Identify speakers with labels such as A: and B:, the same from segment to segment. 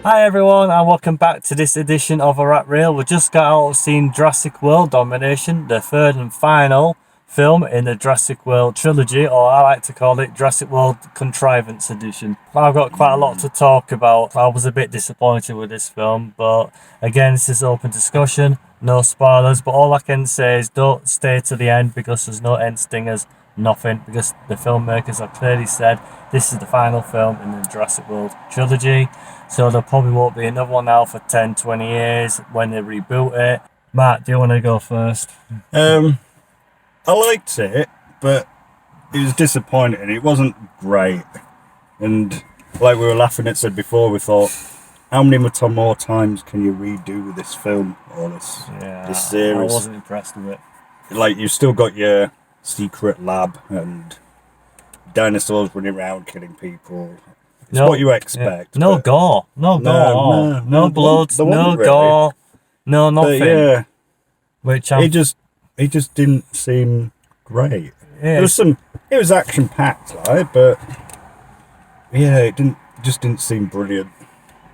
A: Hi everyone, and welcome back to this edition of A Rat Reel. We just got out of seeing Jurassic World Domination, the third and final film in the Jurassic World trilogy, or I like to call it Jurassic World Contrivance Edition. I've got quite a lot to talk about. I was a bit disappointed with this film, but again, this is open discussion, no spoilers, but all I can say is don't stay to the end because there's no end stingers, nothing, because the filmmakers have clearly said this is the final film in the Jurassic World trilogy. So there probably won't be another one now for 10, 20 years when they reboot it. Matt, do you want to go first?
B: I liked it, but it was disappointing. It wasn't great. And like we were laughing at said before, we thought, how many more times can you redo this film or this series?
A: I wasn't impressed with it.
B: Like, you've still got your secret lab and dinosaurs running around killing people. It's what you expect.
A: No gore. No blood, no gore, no nothing.
B: But yeah,
A: Which
B: it just didn't seem great.
A: Yeah.
B: It was action packed, right? But yeah, it didn't seem brilliant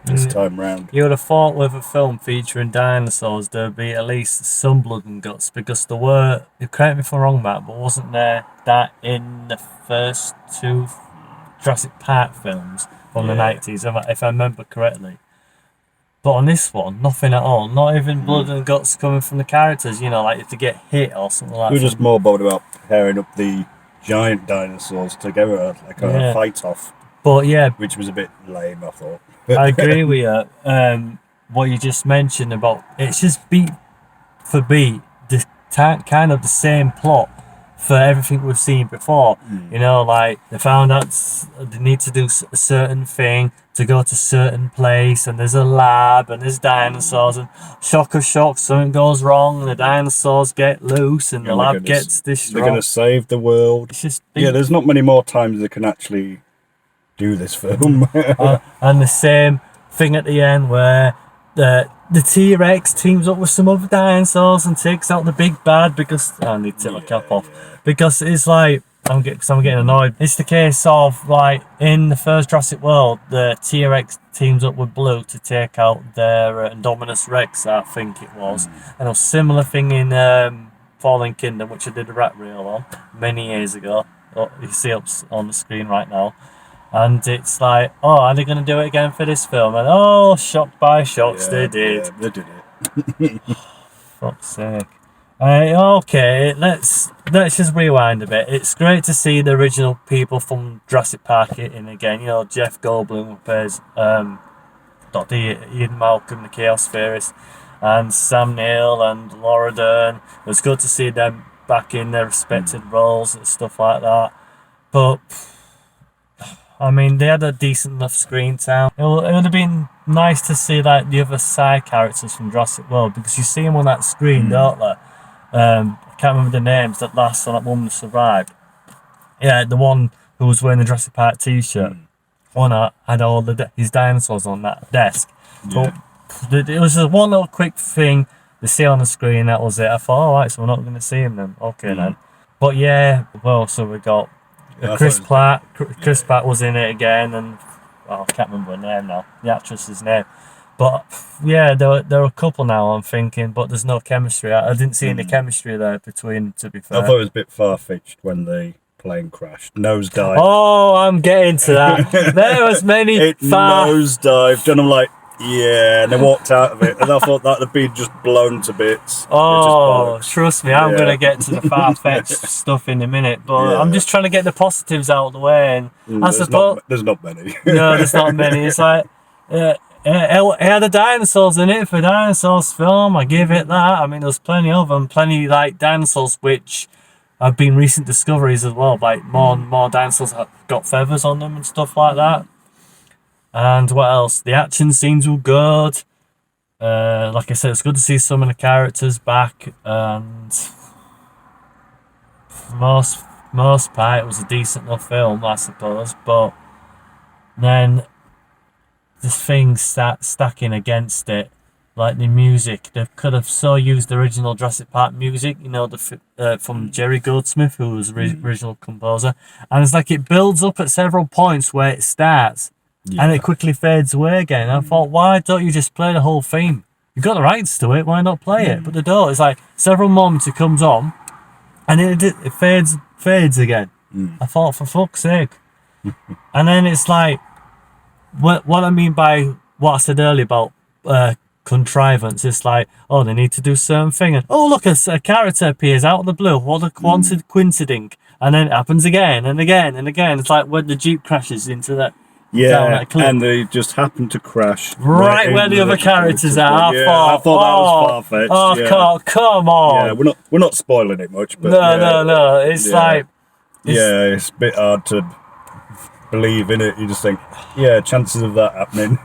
B: this time round.
A: You would have thought with a film featuring dinosaurs there'd be at least some blood and guts, because there were, you correct me if I'm wrong, Matt, but wasn't there that in the first two Jurassic Park films from the 90s, if I remember correctly? But on this one, nothing at all. Not even blood and guts coming from the characters, like if they get hit or something like that.
B: We were just more bothered about pairing up the giant dinosaurs together, like a fight off.
A: But yeah,
B: which was a bit lame, I thought.
A: I agree with you. What you just mentioned about it's just beat for beat, kind of the same plot for everything we've seen before. Like they found out they need to do a certain thing to go to a certain place, and there's a lab and there's dinosaurs, and shock of shocks, something goes wrong and the dinosaurs get loose and the lab gets destroyed.
B: They're going to save the world.
A: It's just
B: there's not many more times they can actually do this film.
A: And the same thing at the end where the T-Rex teams up with some other dinosaurs and takes out the big bad, because I need to take my cap off, because it's like I'm getting annoyed. It's the case of like in the first Jurassic World, the T-Rex teams up with Blue to take out their Indominus Rex, I think it was, and a similar thing in Fallen Kingdom, which I did a rat reel on many years ago. You see up on the screen right now. And it's like, are they going to do it again for this film? And shocked by shocks, they did.
B: Yeah, they did it.
A: Fuck's sake. Okay, let's just rewind a bit. It's great to see the original people from Jurassic Park in again. Jeff Goldblum plays Dr. Ian Malcolm, the Chaos Theorist, and Sam Neill and Laura Dern. It was good to see them back in their respected roles and stuff like that. But I mean, they had a decent enough screen time. It would have been nice to see like the other side characters from Jurassic World, because you see them on that screen, don't they? I can't remember the names. That one who survived. Yeah, the one who was wearing the Jurassic Park t-shirt. One had all his dinosaurs on that desk. But it was just one little quick thing to see on the screen. That was it. I thought, alright, so we're not going to see him then. Okay then. But yeah, so we got Chris Pratt. Chris Pratt was in it again, and I can't remember her name now, the actress's name. But yeah, there are a couple now, I'm thinking, but there's no chemistry. I didn't see any chemistry there between, to be fair.
B: I thought it was a bit far-fetched when the plane crashed. Nosedive.
A: Oh, I'm getting to that. There was many
B: nosedived, and I'm like, and they walked out of it, and I thought that had been just blown to bits.
A: Trust me, I'm going to get to the far-fetched stuff in a minute, but I'm just trying to get the positives out of the way. And I suppose
B: there's not many.
A: No, there's not many. It's like it had the dinosaurs in it for a dinosaurs film. I give it that. I mean, there's plenty of them, plenty like dinosaurs which have been recent discoveries as well. Like more dinosaurs have got feathers on them and stuff like that. And what else? The action scenes were good. Like I said, it's good to see some of the characters back, and for most part, it was a decent enough film, I suppose. But then the things start stacking against it, like the music. They could have so used the original Jurassic Park music, from Jerry Goldsmith, who was the original composer. And it's like it builds up at several points where it starts, and it quickly fades away again. I thought, why don't you just play the whole theme? You've got the rights to it, why not play it? But they don't. It's like several moments it comes on, and it fades again. I thought, for fuck's sake. And then it's like, what I mean by what I said earlier about contrivance, it's like, oh, they need to do certain thing, and oh, look, a character appears out of the blue. What a coincidence. And then it happens again and again and again. It's like when the Jeep crashes into that. Down that cliff.
B: And they just happen to crash
A: right where the other characters are.
B: I thought that was far-fetched.
A: Oh, come on.
B: Yeah, we're not spoiling it much, but
A: no. It's like,
B: it's a bit hard to believe in it. You just think, chances of that happening.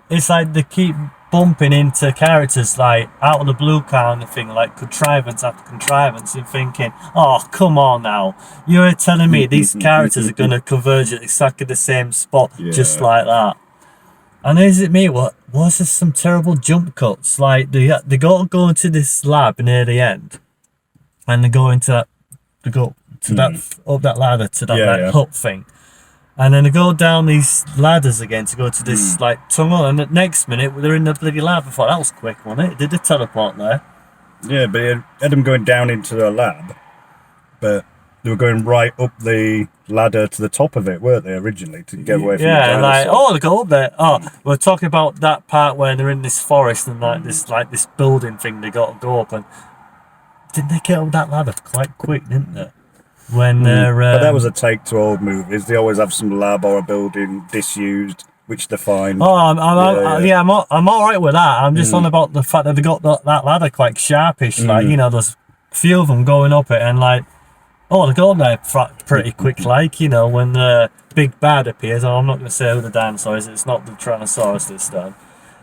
A: it's like they keep bumping into characters like out of the blue kind of thing, like contrivance after contrivance, and thinking, oh, come on now, you're telling me these characters are going to converge at exactly the same spot just like that? And is it me, what was this, some terrible jump cuts, like they go into this lab near the end, and they go into that, up that ladder to that hut thing. And then they go down these ladders again to go to this like tunnel, and the next minute they're in the bloody lab. I thought that was quick, wasn't it? Did they teleport there?
B: Yeah, but it had them going down into the lab, but they were going right up the ladder to the top of it, weren't they, originally, to get away from the dinosaur?
A: like, they go up there. Oh, we're talking about that part where they're in this forest and this building thing they got to go up, and didn't they get up that ladder quite quick, didn't they? When they're
B: but that was a take to old movies. They always have some lab or a building disused, which they find.
A: Oh, I'm all right with that. I'm just on about the fact that they got that ladder quite sharpish. Like, there's a few of them going up it, and like, they go up there pretty quick. Like, when the big bad appears. Oh, I'm not going to say who the dinosaur is. It's not the Tyrannosaurus this time,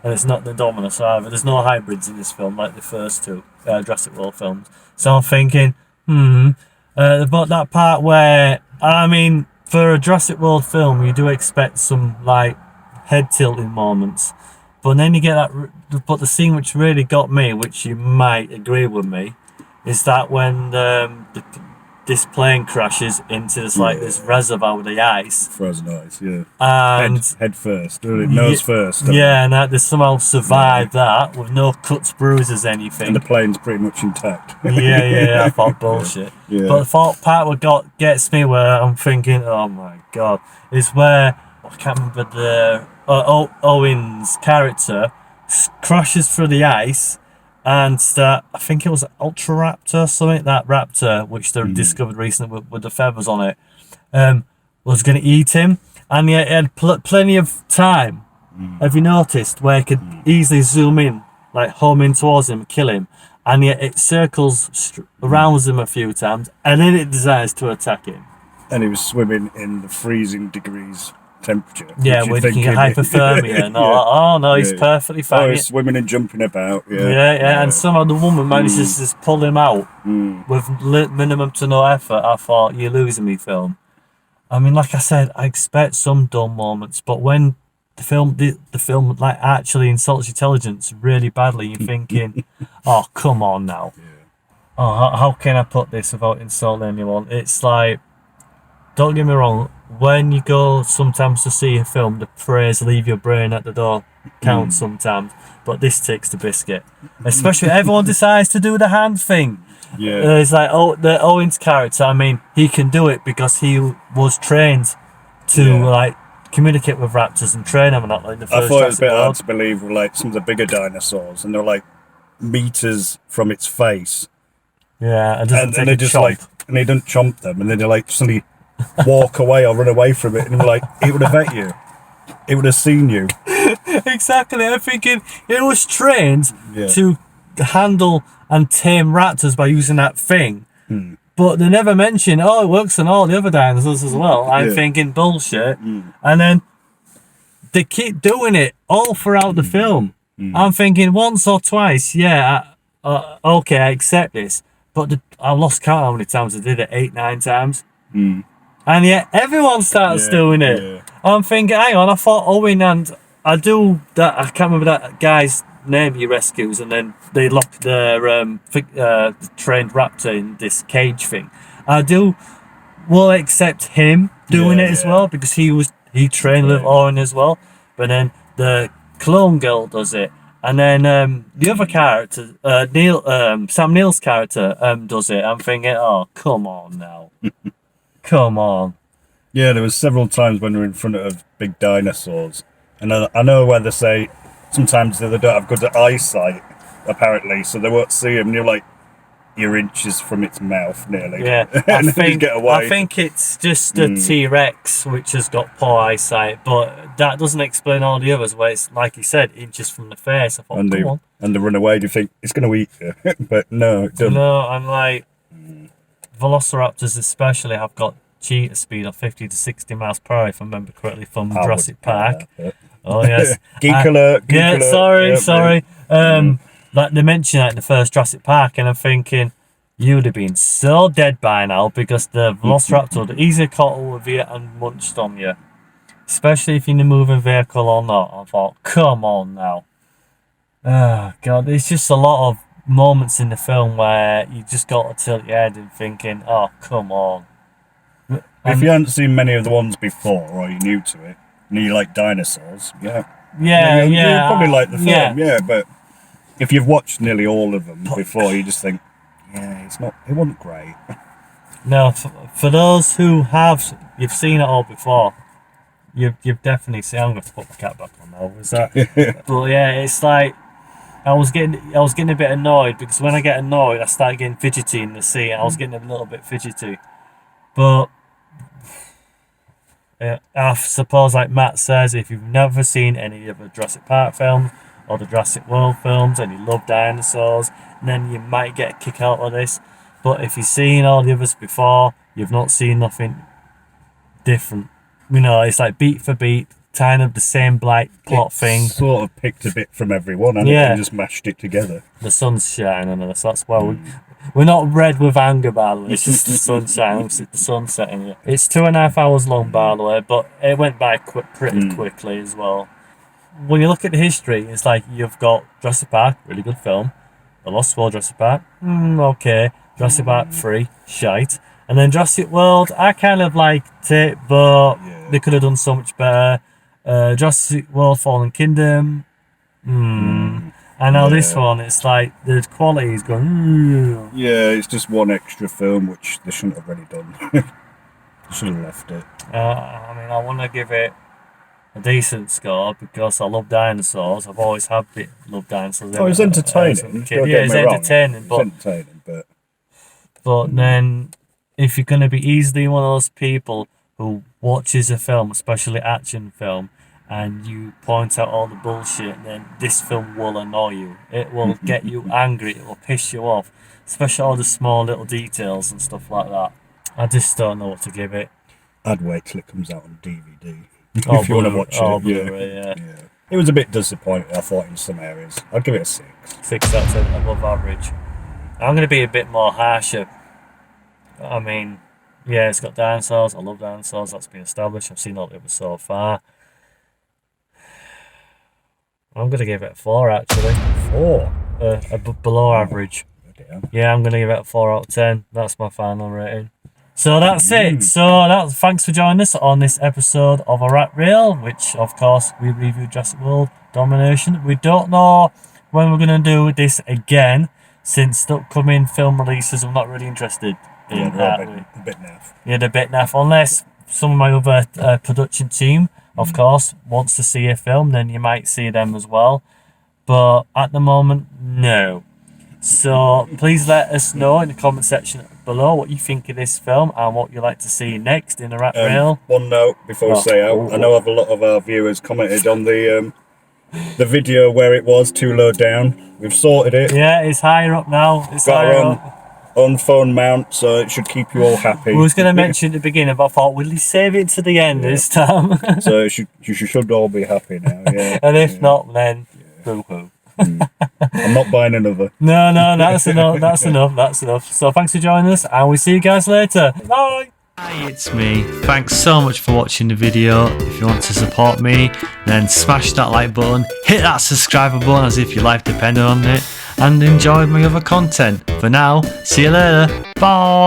A: and it's not the Dominus either. There's no hybrids in this film like the first two Jurassic World films. So I'm thinking, but that part where, I mean, for a Jurassic World film, you do expect some like head tilting moments, but then you get that. But the scene which really got me, which you might agree with me, is that when this plane crashes into this reservoir with the ice.
B: Frozen ice, yeah.
A: And
B: head first, nose first.
A: And that they somehow survived that with no cuts, bruises, anything.
B: And the plane's pretty much intact.
A: I thought bullshit.
B: Yeah.
A: But the part what gets me, where I'm thinking, oh my god, is where I can't remember the Owen's character crashes through the ice. And I think it was Ultraraptor or something, that raptor, which they discovered recently with the feathers on it, was going to eat him. And he had plenty of time, have you noticed, where he could easily zoom in, like home in towards him, kill him. And yet it circles around him a few times, and then it decides to attack him.
B: And he was swimming in the freezing degrees temperature.
A: Yeah, where you can get hypothermia. No, he's perfectly fine.
B: Oh, he's swimming and jumping about.
A: And somehow the woman manages to just pull him out with minimum to no effort. I thought, you're losing me, film. I mean, like I said, I expect some dull moments, but when the film like actually insults your intelligence really badly, you're thinking, oh, come on now. Oh, how can I put this without insulting anyone? It's like, don't get me wrong, when you go sometimes to see a film, the phrase "leave your brain at the door" counts sometimes, but this takes the biscuit. Especially everyone decides to do the hand thing. It's like, the Owens character, I mean, he can do it because he was trained to like communicate with raptors and train them, and not like the first.
B: I thought it was a bit hard to believe with like some of the bigger dinosaurs, and they're like meters from its face.
A: Yeah,
B: and they just like, and they don't chomp them, and then they like suddenly walk away or run away from it, and we're like, it would have ate you, it would have seen you.
A: Exactly. I'm thinking it was trained to handle and tame raptors by using that thing, but they never mention, it works on all the other dinosaurs as well. I'm thinking bullshit, and then they keep doing it all throughout the film. I'm thinking once or twice, okay, I accept this, but I lost count how many times I did it, 8-9 times. And yet everyone starts doing it. I'm thinking, hang on, I thought Owen and I can't remember that guy's name he rescues, and then they lock their trained raptor in this cage thing. Will accept him doing it as well, because he He trained with Owen as well. But then the clone girl does it. And then the other character, Sam Neill's character, does it. I'm thinking, oh, come on now. Come on.
B: Yeah, there was several times when we're in front of big dinosaurs. And I know where they say sometimes they don't have good eyesight, apparently, so they won't see him. And you're like, you're inches from its mouth, nearly.
A: Yeah,
B: and then you get away.
A: I think it's just the T-Rex which has got poor eyesight, but that doesn't explain all the others where it's, like you said, inches from the face. I thought,
B: and
A: come on.
B: And they run away, do you think, it's going to eat you? But no, it doesn't.
A: No, and like, Velociraptors especially have got cheetah speed of 50 to 60 miles per hour, if I remember correctly, from Jurassic Park. Oh, yes.
B: Geek alert.
A: Yeah, sorry. Like they mentioned that in the first Jurassic Park, and I'm thinking you'd have been so dead by now because the Velociraptor would easily caught with you and munched on you, especially if you're in a moving vehicle or not. I thought, come on now. Oh God, there's just a lot of moments in the film where you just got to tilt your head and thinking, oh come on.
B: If you hadn't seen many of the ones before, or you're new to it, and you like dinosaurs, you'd probably like the film, but if you've watched nearly all of them before, you just think, it wasn't great.
A: No, for those who you've seen it all before, you've definitely seen. I'm going to put my cat back on now. Is that? But yeah, it's like I was getting a bit annoyed because when I get annoyed, I start getting fidgety in the seat. I was getting a little bit fidgety, but I suppose, like Matt says, if you've never seen any of the Jurassic Park films or the Jurassic World films and you love dinosaurs, then you might get a kick out of this. But if you've seen all the others before, you've not seen nothing different. You know, it's like beat for beat, kind of the same plot thing.
B: Sort of picked a bit from everyone and just mashed it together.
A: The sun's shining on us, that's why we're not red with anger, by the way. It's just the sunshine. It's the sun setting. It's 2.5 hours long, by the way, but it went by pretty quickly as well. When you look at the history, it's like you've got Jurassic Park, really good film. The Lost World Jurassic Park, okay. Jurassic Park 3, shite. And then Jurassic World, I kind of liked it, but they could have done so much better. Jurassic World Fallen Kingdom, and now this one, it's like the quality is going.
B: Yeah, it's just one extra film which they shouldn't have really done. Should have left it.
A: I mean, I want to give it a decent score because I love dinosaurs. I've always loved dinosaurs.
B: Oh, it's entertaining.
A: It's entertaining, but then if you're going to be easily one of those people who watches a film, especially action film, and you point out all the bullshit, then this film will annoy you. It will get you angry. It will piss you off, especially all the small little details and stuff like that. I just don't know what to give it.
B: I'd wait till it comes out on DVD.
A: Oh,
B: if you want to watch it.
A: Blu-ray, yeah.
B: It was a bit disappointing, I thought, in some areas. I'd give it a 6.
A: 6 out of 10, above average. I'm going to be a bit more harsher. I mean, yeah, it's got dinosaurs. I love dinosaurs. That's been established. I've seen all of it so far. I'm going to give it a 4, actually.
B: 4?
A: Below average. Yeah, I'm going to give it a 4 out of 10. That's my final rating. So that's it. So thanks for joining us on this episode of A Rat Reel, which, of course, we reviewed Jurassic World Domination. We don't know when we're going to do this again, since the upcoming film releases I'm not really interested in.
B: They're a bit naff.
A: Yeah, they're a bit naff. Unless some of my other production team, of course, wants to see a film, then you might see them as well. But at the moment, no. So please let us know in the comment section below what you think of this film and what you'd like to see next in A Rat Reel.
B: One note before we say out, I know a lot of our viewers commented on the video where it was too low down. We've sorted it.
A: Yeah, it's higher up now. It's
B: got
A: higher
B: our
A: up.
B: own phone mount, so it should keep you all happy.
A: We was going to mention at the beginning, but I thought, will he save it to the end this time?
B: So you should all be happy now. Yeah.
A: And if not, then boo-hoo.
B: I'm not buying another.
A: No, that's enough. That's enough. So thanks for joining us, and we'll see you guys later. Bye. Hi, it's me. Thanks so much for watching the video. If you want to support me, then smash that like button, hit that subscribe button as if your life depended on it, and enjoy my other content. For now, see you later. Bye.